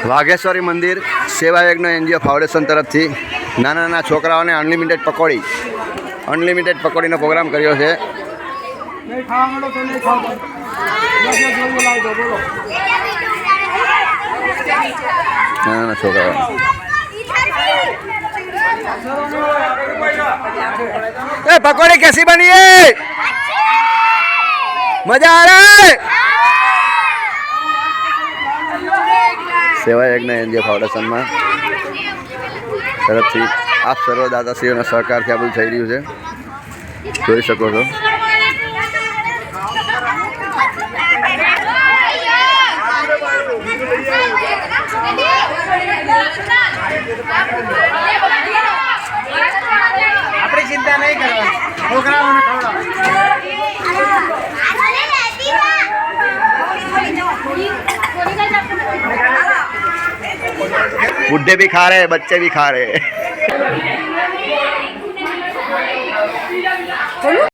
વાઘેશ્વરી મંદિર સેવા યજ્ઞ એનજીઓ ફાઉન્ડેશન તરફથી નાના નાના છોકરાઓને અનલિમિટેડ પકોડીનો પ્રોગ્રામ કર્યો છે. નાના છોકરાઓ पकौड़ी कैसी बनी है? मजा आ रहा है? सेवा यज्ञ एनजीओ फाउंडेशन में तरफ थी आप सर्वदाताश्रीओना सहकार थी आ बधुं थई रह्युं छे. जोई शको छो. अपनी चिंता नहीं करवा छोकराओने बुढ़े भी खा रहे, बच्चे भी खा रहे.